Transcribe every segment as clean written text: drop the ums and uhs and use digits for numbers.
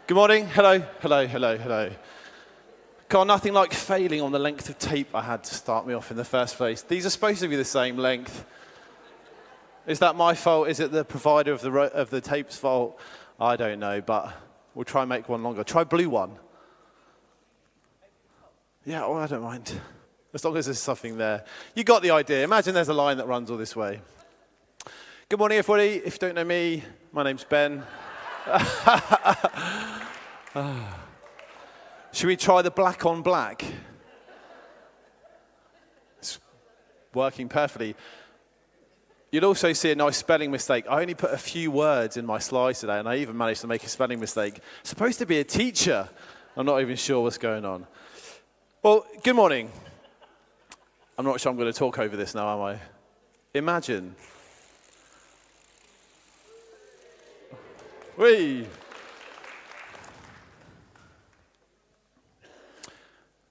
Good morning. Hello, hello, hello, hello. God, nothing like failing on the length of tape I had to start me off in the first place. These are supposed to be the same length. Is that my fault? Is it the provider of the tape's fault? I don't know, but we'll try and make one longer. Try blue one. Yeah, I don't mind. As long as there's something there. You got the idea. Imagine there's a line that runs all this way. Good morning, everybody. If you don't know me, my name's Ben. Should we try the black on black? It's working perfectly. You'll also see a nice spelling mistake. I only put a few words in my slides today, and I even managed to make a spelling mistake. Supposed to be a teacher. I'm not even sure what's going on. Well, good morning. I'm not sure I'm going to talk over this now, am I? Imagine. Whee!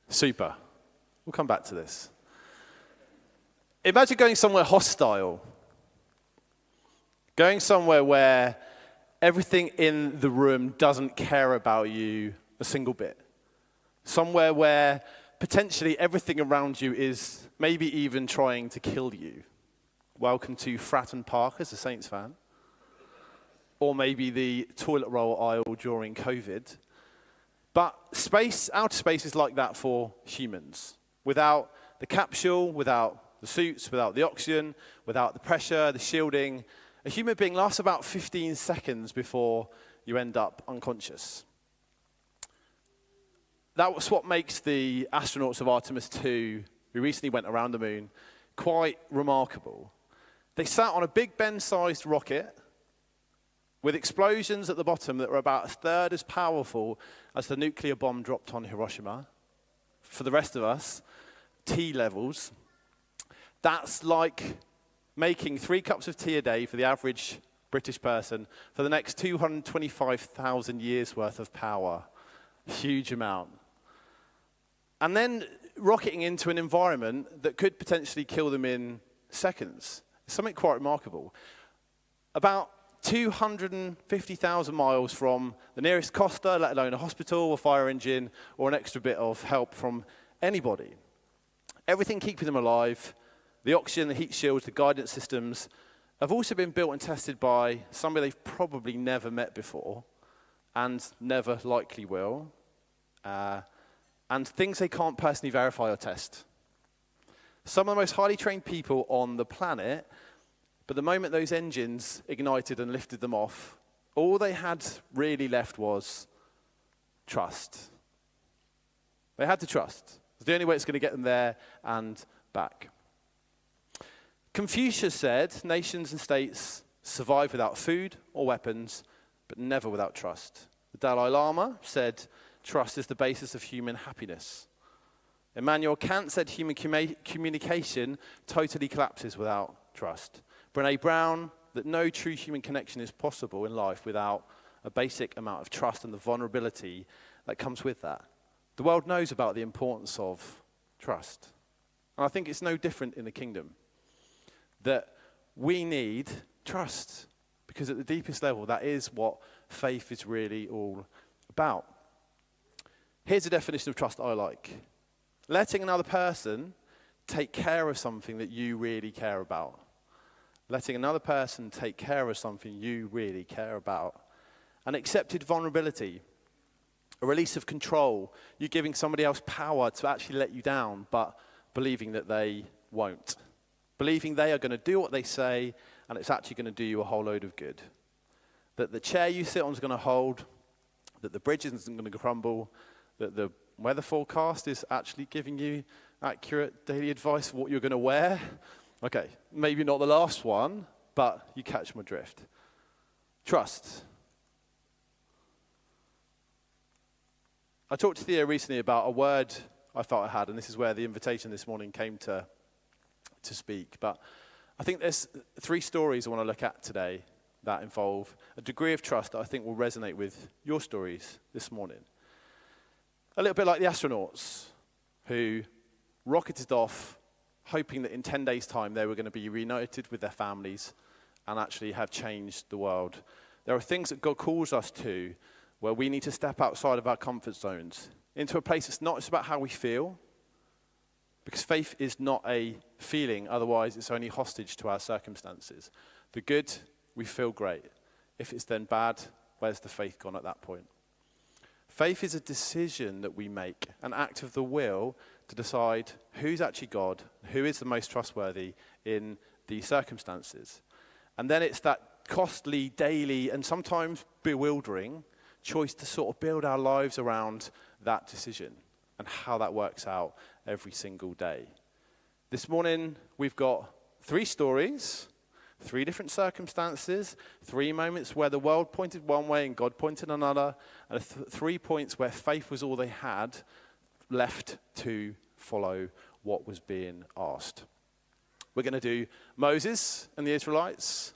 Super. We'll come back to this. Imagine going somewhere hostile. Going somewhere where everything in the room doesn't care about you a single bit. Somewhere where potentially everything around you is maybe even trying to kill you. Welcome to Fratton Park as a Saints fan. Or maybe the toilet roll aisle during COVID. But outer space is like that for humans. Without the capsule, without the suits, without the oxygen, without the pressure, the shielding, a human being lasts about 15 seconds before you end up unconscious. That was what makes the astronauts of Artemis 2, who recently went around the moon, quite remarkable. They sat on a Big Ben-sized rocket with explosions at the bottom that were about a third as powerful as the nuclear bomb dropped on Hiroshima. For the rest of us, T levels. That's like making 3 cups of tea a day for the average British person for the next 225,000 years worth of power. Huge amount. And then rocketing into an environment that could potentially kill them in seconds. Something quite remarkable. About 250,000 miles from the nearest Costa, let alone a hospital, a fire engine, or an extra bit of help from anybody. Everything keeping them alive, the oxygen, the heat shields, the guidance systems, have also been built and tested by somebody they've probably never met before, and never likely will, and things they can't personally verify or test. Some of the most highly trained people on the planet. But the moment those engines ignited and lifted them off, all they had really left was trust. They had to trust. It's the only way it's going to get them there and back. Confucius said nations and states survive without food or weapons, but never without trust. The Dalai Lama said trust is the basis of human happiness. Immanuel Kant said human communication totally collapses without trust. Brené Brown, that no true human connection is possible in life without a basic amount of trust and the vulnerability that comes with that. The world knows about the importance of trust. And I think it's no different in the kingdom. That we need trust. Because at the deepest level, that is what faith is really all about. Here's a definition of trust I like. Letting another person take care of something that you really care about. Letting another person take care of something you really care about. An accepted vulnerability, a release of control, you giving somebody else power to actually let you down, but believing that they won't. Believing they are going to do what they say, and it's actually going to do you a whole load of good. That the chair you sit on is going to hold, that the bridge isn't going to crumble, that the weather forecast is actually giving you accurate daily advice of what you're going to wear. Okay, maybe not the last one, but you catch my drift. Trust. I talked to Thea recently about a word I felt I had, and this is where the invitation this morning came to speak. But I think there's 3 stories I want to look at today that involve a degree of trust that I think will resonate with your stories this morning. A little bit like the astronauts who rocketed off hoping that in 10 days' time they were going to be reunited with their families and actually have changed the world. There are things that God calls us to where we need to step outside of our comfort zones into a place that's not just about how we feel, because faith is not a feeling, otherwise it's only hostage to our circumstances. The good, we feel great. If it's then bad, where's the faith gone at that point? Faith is a decision that we make, an act of the will to decide who's actually God, who is the most trustworthy in these circumstances. And then it's that costly, daily, and sometimes bewildering choice to sort of build our lives around that decision and how that works out every single day. This morning, we've got 3 stories, 3 different circumstances, 3 moments where the world pointed one way and God pointed another, and 3 points where faith was all they had left to follow what was being asked. We're going to do Moses and the Israelites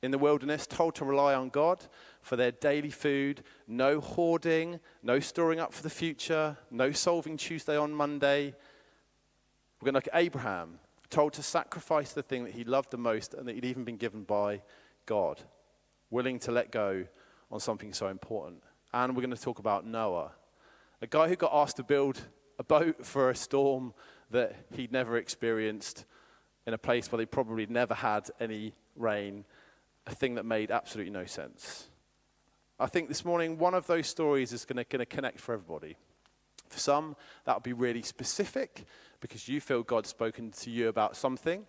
in the wilderness, told to rely on God for their daily food, no hoarding, no storing up for the future, no solving Tuesday on Monday. We're going to look at Abraham, told to sacrifice the thing that he loved the most and that he'd even been given by God, willing to let go on something so important. And we're going to talk about Noah, a guy who got asked to build a boat for a storm that he'd never experienced in a place where they probably never had any rain, a thing that made absolutely no sense. I think this morning one of those stories is going to connect for everybody. For some, that will be really specific because you feel God's spoken to you about something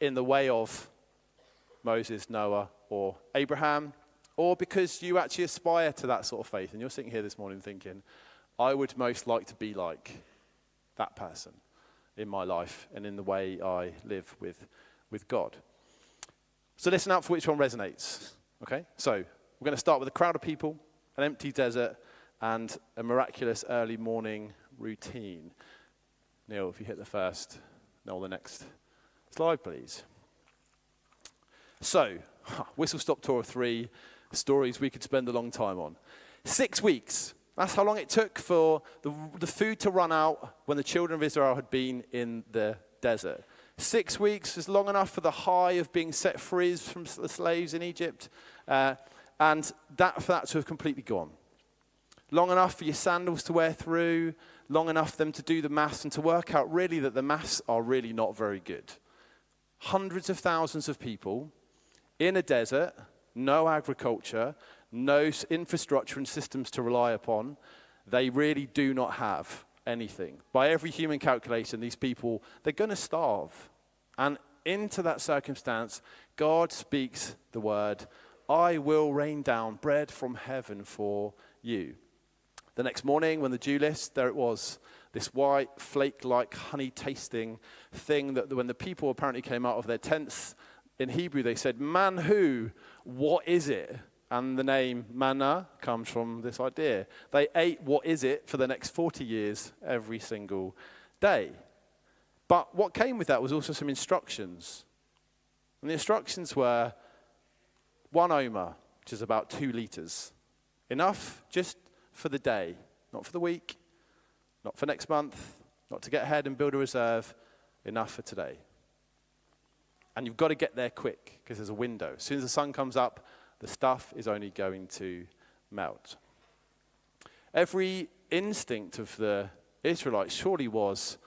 in the way of Moses, Noah, or Abraham, or because you actually aspire to that sort of faith and you're sitting here this morning thinking, I would most like to be like that person in my life and in the way I live with God. So listen out for which one resonates, okay? So we're going to start with a crowd of people, an empty desert, and a miraculous early morning routine. Neil, if you hit the first, Noel, the next slide, please. So, whistle-stop tour of 3 stories we could spend a long time on. 6 weeks. That's how long it took for the food to run out when the children of Israel had been in the desert. 6 weeks is long enough for the high of being set free from the slaves in Egypt, and for that to have completely gone. Long enough for your sandals to wear through, long enough for them to do the maths and to work out really that the maths are really not very good. Hundreds of thousands of people in a desert, no agriculture, no infrastructure and systems to rely upon. They really do not have anything. By every human calculation, these people, they're going to starve. And into that circumstance, God speaks the word, I will rain down bread from heaven for you. The next morning, when the dew list, there it was, this white, flake-like, honey-tasting thing that when the people apparently came out of their tents, in Hebrew they said, manhu, what is it? And the name manna comes from this idea. They ate what is it for the next 40 years every single day. But what came with that was also some instructions. And the instructions were 1 omer, which is about 2 liters. Enough just for the day, not for the week, not for next month, not to get ahead and build a reserve, enough for today. And you've got to get there quick because there's a window. As soon as the sun comes up, the stuff is only going to melt. Every instinct of the Israelites surely was,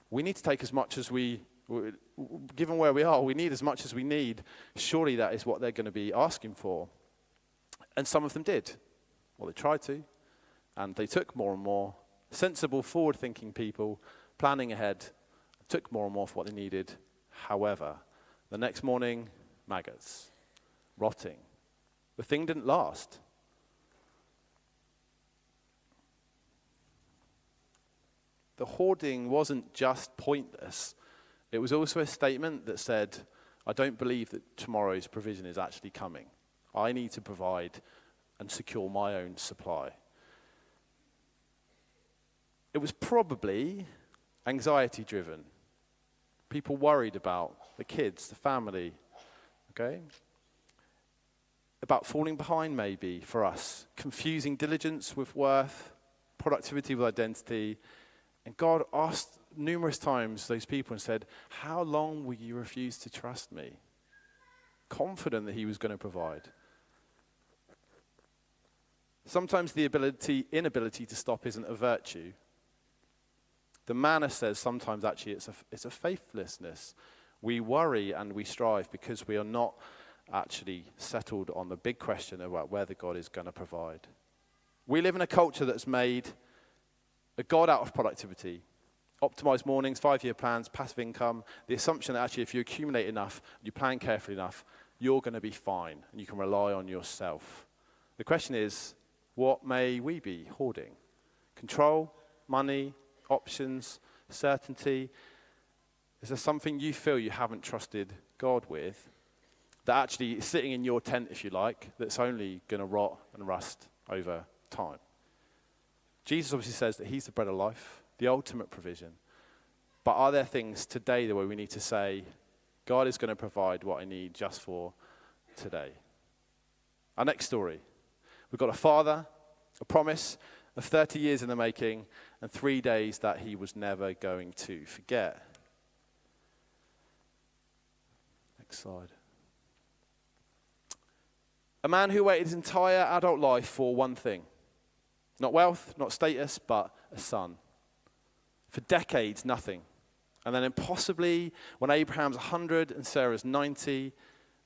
we need to take as much as given where we are, we need as much as we need. Surely that is what they're going to be asking for. And some of them did. Well, they tried to, and they took more and more. Sensible, forward-thinking people, planning ahead, took more and more for what they needed. However, the next morning, maggots, rotting. The thing didn't last. The hoarding wasn't just pointless. It was also a statement that said, I don't believe that tomorrow's provision is actually coming. I need to provide and secure my own supply. It was probably anxiety-driven. People worried about the kids, the family, okay? About falling behind maybe for us, confusing diligence with worth, productivity with identity. And God asked numerous times those people and said, how long will you refuse to trust me? Confident that he was going to provide. Sometimes the inability to stop isn't a virtue. The manner says sometimes actually it's a faithlessness. We worry and we strive because we are not actually settled on the big question about whether God is going to provide. We live in a culture that's made a God out of productivity. Optimized mornings, 5-year plans, passive income, the assumption that actually if you accumulate enough, you plan carefully enough, you're going to be fine and you can rely on yourself. The question is, what may we be hoarding? Control, money, options, certainty? Is there something you feel you haven't trusted God with that actually is sitting in your tent, if you like, that's only going to rot and rust over time? Jesus obviously says that he's the bread of life, the ultimate provision. But are there things today where we need to say, God is going to provide what I need just for today? Our next story. We've got a father, a promise of 30 years in the making, and 3 days that he was never going to forget. Next slide. A man who waited his entire adult life for one thing. Not wealth, not status, but a son. For decades, nothing. And then impossibly, when Abraham's 100 and Sarah's 90,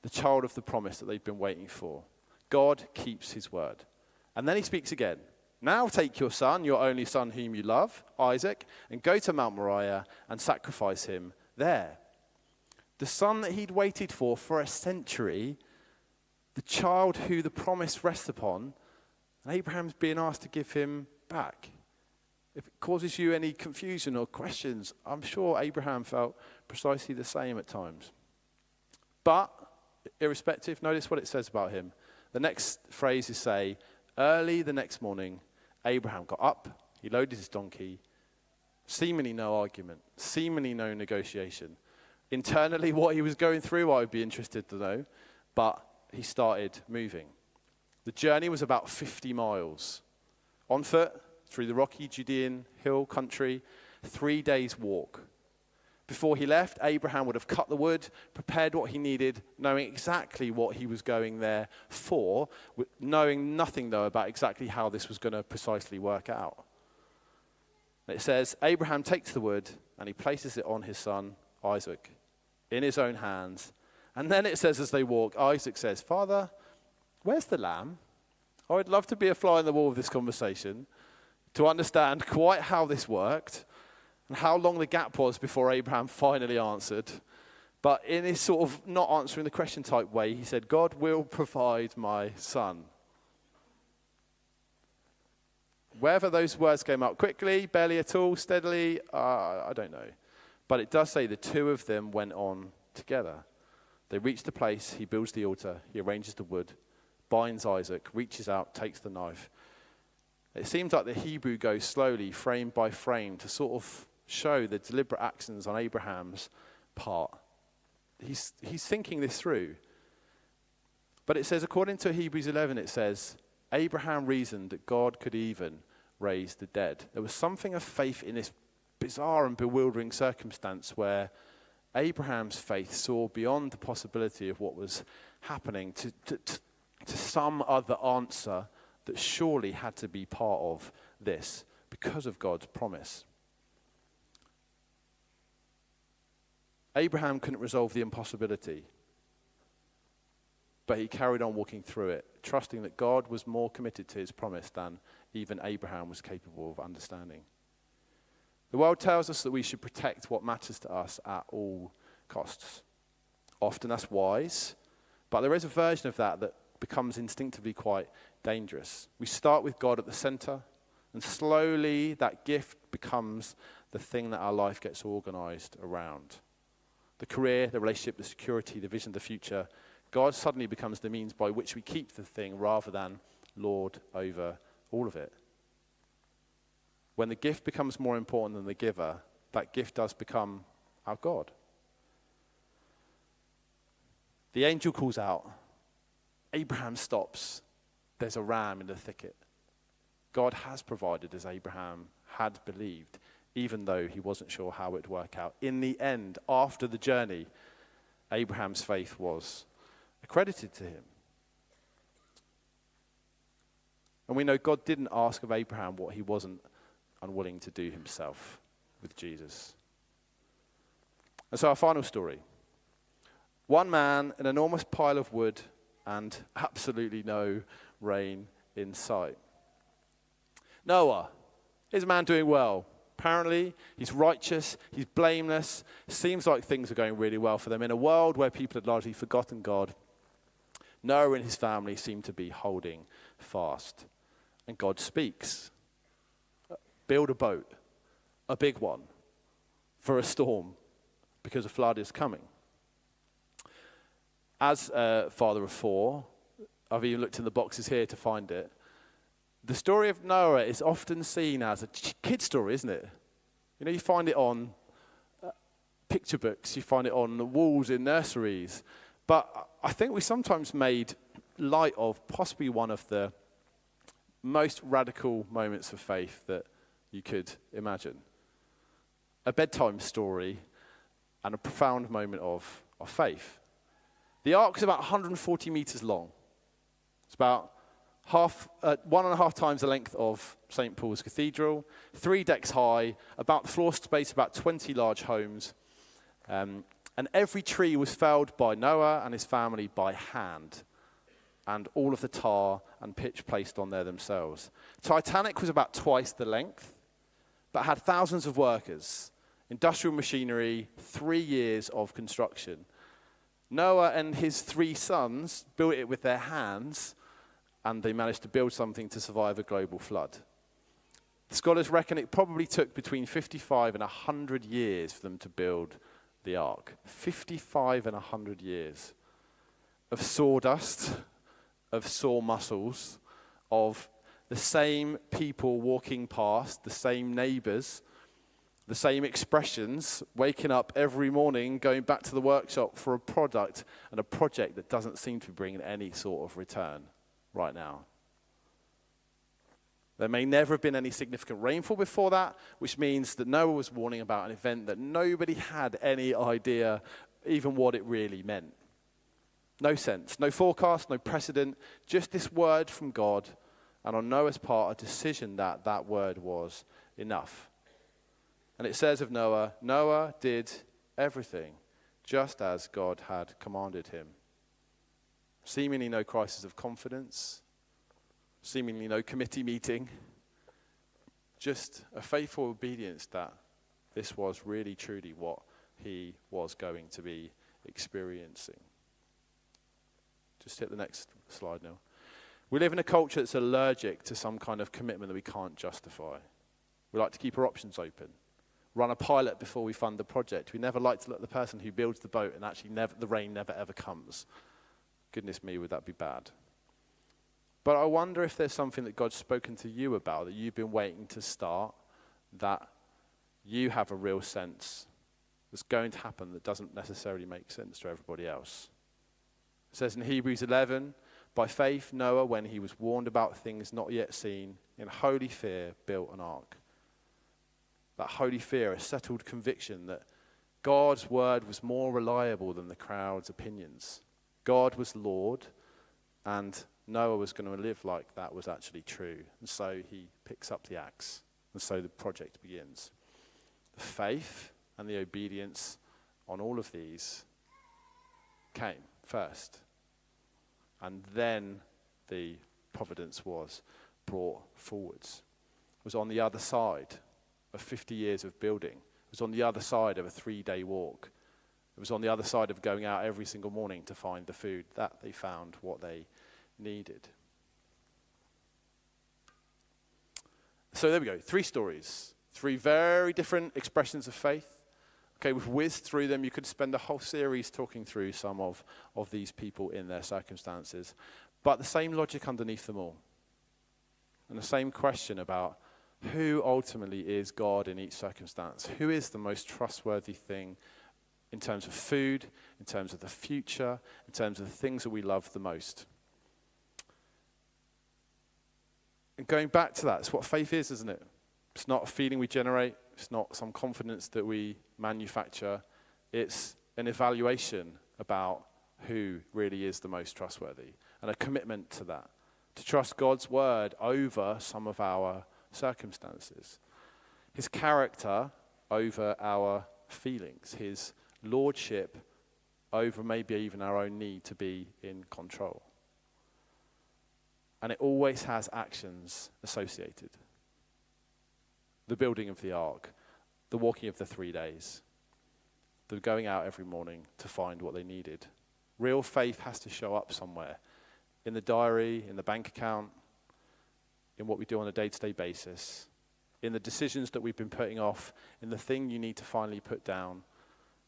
the child of the promise that they've been waiting for. God keeps his word. And then he speaks again. Now take your son, your only son whom you love, Isaac, and go to Mount Moriah and sacrifice him there. The son that he'd waited for a century, the child who the promise rests upon, and Abraham's being asked to give him back. If it causes you any confusion or questions, I'm sure Abraham felt precisely the same at times. But, irrespective, notice what it says about him. The next phrase is say, early the next morning, Abraham got up, he loaded his donkey, seemingly no argument, seemingly no negotiation. Internally, what he was going through, I would be interested to know, but he started moving. The journey was about 50 miles. On foot, through the rocky Judean hill country, 3 days walk. Before he left, Abraham would have cut the wood, prepared what he needed, knowing exactly what he was going there for, knowing nothing, though, about exactly how this was going to precisely work out. It says, Abraham takes the wood and he places it on his son, Isaac, in his own hands. And then it says as they walk, Isaac says, Father, where's the lamb? I would love to be a fly on the wall of this conversation, to understand quite how this worked, and how long the gap was before Abraham finally answered. But in his sort of not answering the question type way, he said, God will provide my son. Whether those words came out quickly, barely at all, steadily, I don't know. But it does say the two of them went on together. They reach the place, he builds the altar, he arranges the wood, binds Isaac, reaches out, takes the knife. It seems like the Hebrew goes slowly, frame by frame, to sort of show the deliberate actions on Abraham's part. He's thinking this through. But it says, according to Hebrews 11, it says, Abraham reasoned that God could even raise the dead. There was something of faith in this bizarre and bewildering circumstance where Abraham's faith saw beyond the possibility of what was happening to some other answer that surely had to be part of this because of God's promise. Abraham couldn't resolve the impossibility, but he carried on walking through it, trusting that God was more committed to his promise than even Abraham was capable of understanding. The world tells us that we should protect what matters to us at all costs. Often that's wise, but there is a version of that that becomes instinctively quite dangerous. We start with God at the center, and slowly that gift becomes the thing that our life gets organized around. The career, the relationship, the security, the vision of the future. God suddenly becomes the means by which we keep the thing rather than Lord over all of it. When the gift becomes more important than the giver, that gift does become our God. The angel calls out. Abraham stops. There's a ram in the thicket. God has provided as Abraham had believed, even though he wasn't sure how it would work out. In the end, after the journey, Abraham's faith was accredited to him. And we know God didn't ask of Abraham what he wasn't unwilling to do himself with Jesus. And so our final story. One man, an enormous pile of wood, and absolutely no rain in sight. Noah is a man doing well. Apparently, he's righteous, he's blameless. Seems like things are going really well for them. In a world where people had largely forgotten God, Noah and his family seem to be holding fast. And God speaks. Build a boat, a big one, for a storm, because a flood is coming. As a father of four, I've even looked in the boxes here to find it. The story of Noah is often seen as a kid story, isn't it? You know, you find it on picture books, you find it on the walls in nurseries. But I think we sometimes made light of possibly one of the most radical moments of faith that you could imagine. A bedtime story and a profound moment of faith. The ark is about 140 meters long. It's about 1.5 times the length of St. Paul's Cathedral, 3 decks high, about floor space, about 20 large homes. And every tree was felled by Noah and his family by hand, and all of the tar and pitch placed on there themselves. Titanic was about twice the length, but had thousands of workers, industrial machinery, 3 years of construction. Noah and his 3 sons built it with their hands, and they managed to build something to survive a global flood. Scholars reckon it probably took between 55 and 100 years for them to build the ark. 55 and 100 years of sawdust, of sore muscles, of the same people walking past, the same neighbors, the same expressions, waking up every morning, going back to the workshop for a product and a project that doesn't seem to be bringing any sort of return right now. There may never have been any significant rainfall before that, which means that Noah was warning about an event that nobody had any idea even what it really meant. No sense, no forecast, no precedent, just this word from God, and on Noah's part, a decision that that word was enough. And it says of Noah, Noah did everything just as God had commanded him. Seemingly no crisis of confidence, seemingly no committee meeting, just a faithful obedience that this was really truly what he was going to be experiencing. Just hit the next slide now. We live in a culture that's allergic to some kind of commitment that we can't justify. We like to keep our options open. Run a pilot before we fund the project. We never like to look at the person who builds the boat and actually the rain never ever comes. Goodness me, would that be bad? But I wonder if there's something that God's spoken to you about, that you've been waiting to start, that you have a real sense that's going to happen that doesn't necessarily make sense to everybody else. It says in Hebrews 11, by faith Noah, when he was warned about things not yet seen, in holy fear built an ark. That holy fear, a settled conviction that God's word was more reliable than the crowd's opinions. God was Lord, and Noah was going to live like that was actually true. And so he picks up the axe, and so the project begins. The faith and the obedience on all of these came first. And then the providence was brought forwards. It was on the other side of 50 years of building. It was on the other side of a 3-day walk. It was on the other side of going out every single morning to find the food that they found what they needed. So there we go. 3 stories. 3 very different expressions of faith. Okay, we've whizzed through them. You could spend a whole series talking through some of these people in their circumstances. But the same logic underneath them all. And the same question about who ultimately is God in each circumstance? Who is the most trustworthy thing in terms of food, in terms of the future, in terms of the things that we love the most? And going back to that, it's what faith is, isn't it? It's not a feeling we generate. It's not some confidence that we manufacture. It's an evaluation about who really is the most trustworthy and a commitment to that. to trust God's word over some of our circumstances, his character over our feelings, his lordship over maybe even our own need to be in control. And it always has actions associated. The building of the ark, the walking of the 3 days, the going out every morning to find what they needed. Real faith has to show up somewhere, in the diary, in the bank account, in what we do on a day-to-day basis, in the decisions that we've been putting off, in the thing you need to finally put down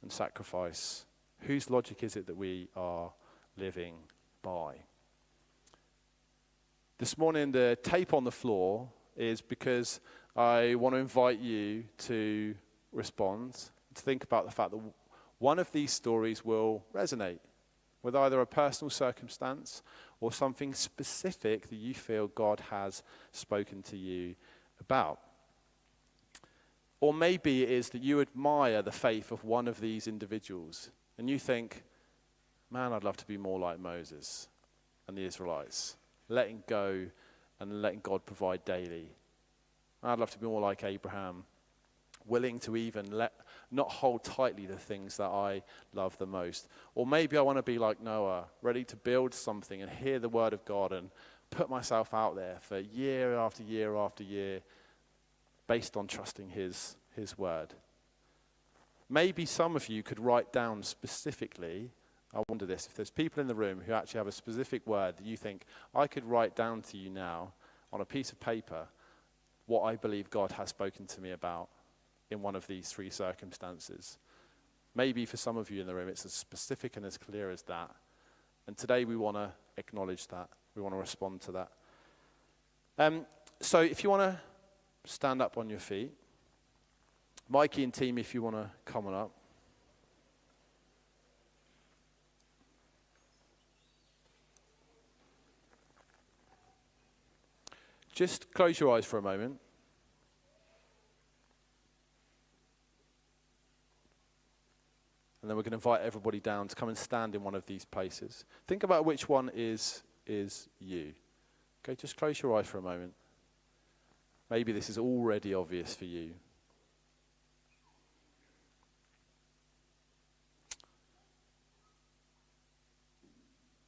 and sacrifice. Whose logic is it that we are living by? This morning, the tape on the floor is because I want to invite you to respond, to think about the fact that one of these stories will resonate with either a personal circumstance or something specific that you feel God has spoken to you about. Or maybe it is that you admire the faith of one of these individuals and you think, man, I'd love to be more like Moses and the Israelites, letting go and letting God provide daily. I'd love to be more like Abraham, willing to even not hold tightly the things that I love the most. Or maybe I want to be like Noah, ready to build something and hear the word of God and put myself out there for year after year after year based on trusting his word. Maybe some of you could write down specifically, I wonder this, if there's people in the room who actually have a specific word that you think, I could write down to you now on a piece of paper what I believe God has spoken to me about in one of these three circumstances. Maybe for some of you in the room, it's as specific and as clear as that. And today we want to acknowledge that. We want to respond to that. So if you want to stand up on your feet, Mikey and team, if you want to come on up. Just close your eyes for a moment. And then we're going to invite everybody down to come and stand in one of these places. Think about which one is you. Okay, just close your eyes for a moment. Maybe this is already obvious for you.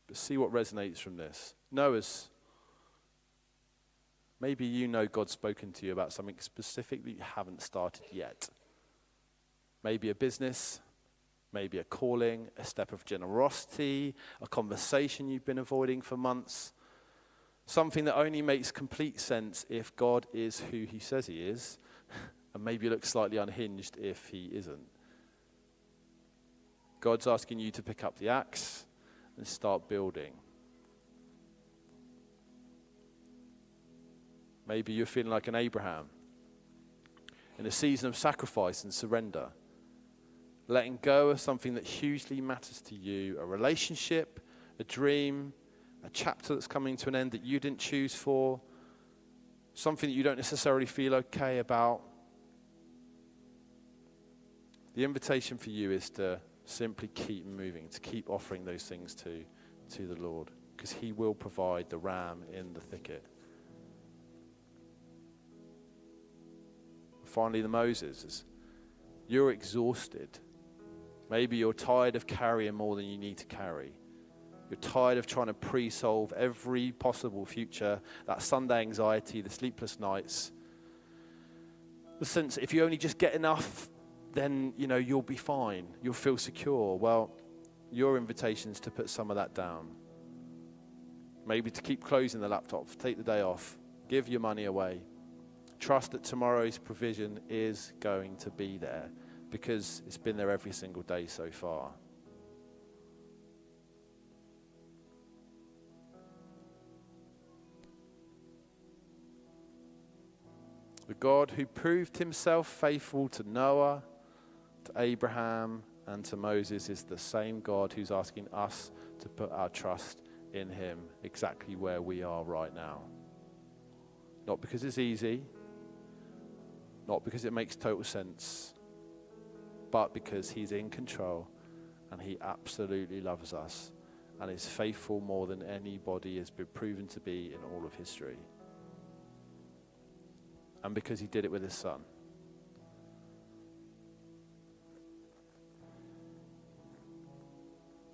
But see what resonates from this. Noah's. Maybe you know God's spoken to you about something specific that you haven't started yet. Maybe a business, maybe a calling, a step of generosity, a conversation you've been avoiding for months. Something that only makes complete sense if God is who he says he is, and maybe looks slightly unhinged if he isn't. God's asking you to pick up the axe and start building. Maybe you're feeling like an Abraham in a season of sacrifice and surrender, letting go of something that hugely matters to you, a relationship, a dream, a chapter that's coming to an end that you didn't choose for, something that you don't necessarily feel okay about. The invitation for you is to simply keep moving, to keep offering those things to the Lord, because he will provide the ram in the thicket. Finally, the Moses. You're exhausted. Maybe you're tired of carrying more than you need to carry. You're tired of trying to pre-solve every possible future, that Sunday anxiety, the sleepless nights. The sense if you only just get enough, then, you'll be fine. You'll feel secure. Well, your invitation is to put some of that down. Maybe to keep closing the laptop, take the day off, give your money away. Trust that tomorrow's provision is going to be there because it's been there every single day so far. The God who proved himself faithful to Noah, to Abraham, and to Moses is the same God who's asking us to put our trust in him exactly where we are right now. Not because it's easy, not because it makes total sense, but because he's in control and he absolutely loves us and is faithful more than anybody has been proven to be in all of history. And because he did it with his son.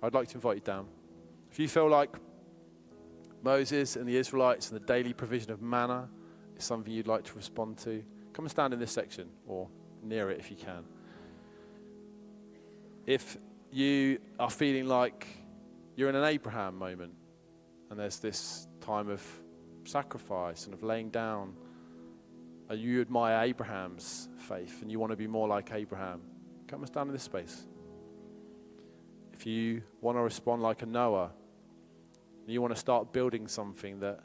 I'd like to invite you down. If you feel like Moses and the Israelites and the daily provision of manna is something you'd like to respond to, come and stand in this section or near it if you can. If you are feeling like you're in an Abraham moment and there's this time of sacrifice and of laying down, and you admire Abraham's faith and you want to be more like Abraham, come and stand in this space. If you want to respond like a Noah, and you want to start building something that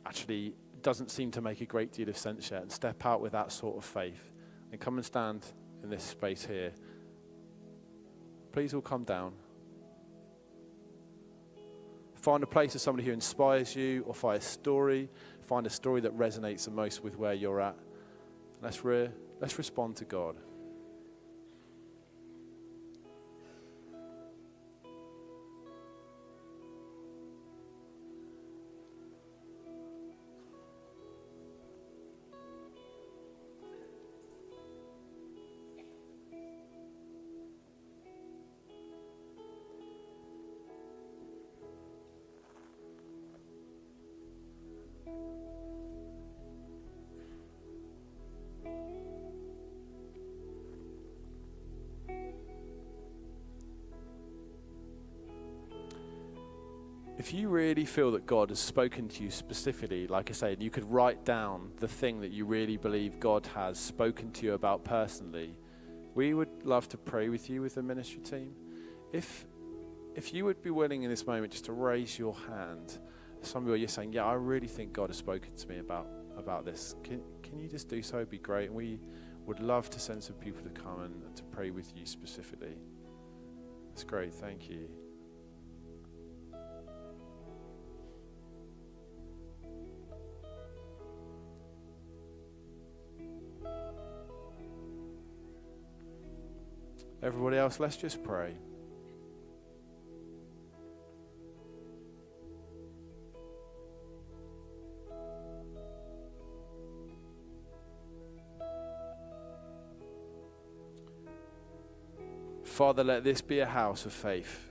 actually doesn't seem to make a great deal of sense yet, and step out with that sort of faith, and come and stand in this space here. Please all come down. Find a place of somebody who inspires you, or find a story that resonates the most with where you're at. Let's respond to God. If you really feel that God has spoken to you specifically, like I said, you could write down the thing that you really believe God has spoken to you about personally, we would love to pray with you with the ministry team. If you would be willing in this moment just to raise your hand, somebody where you're saying, yeah, I really think God has spoken to me about this. Can you just do so? It'd be great. And we would love to send some people to come and to pray with you specifically. That's great. Thank you. Everybody else, let's just pray. Father, let this be a house of faith.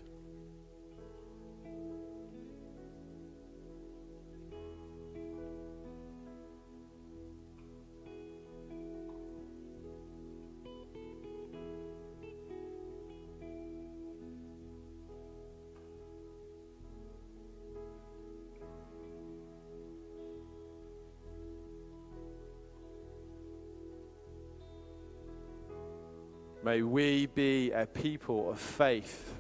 May we be a people of faith.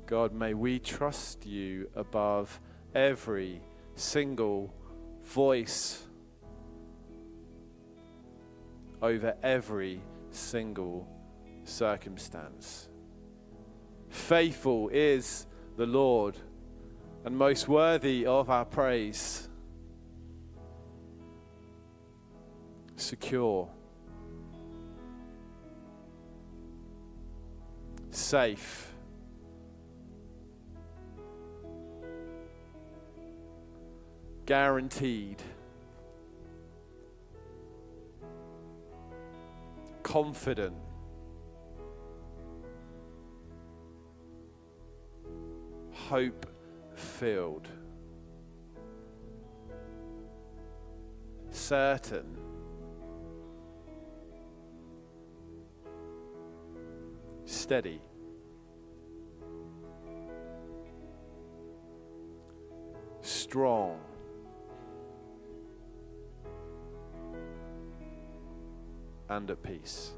God, may we trust you above every single voice, over every single circumstance. Faithful is the Lord, and most worthy of our praise. Secure, safe, guaranteed, confident, hope-filled, certain, steady, strong, and at peace.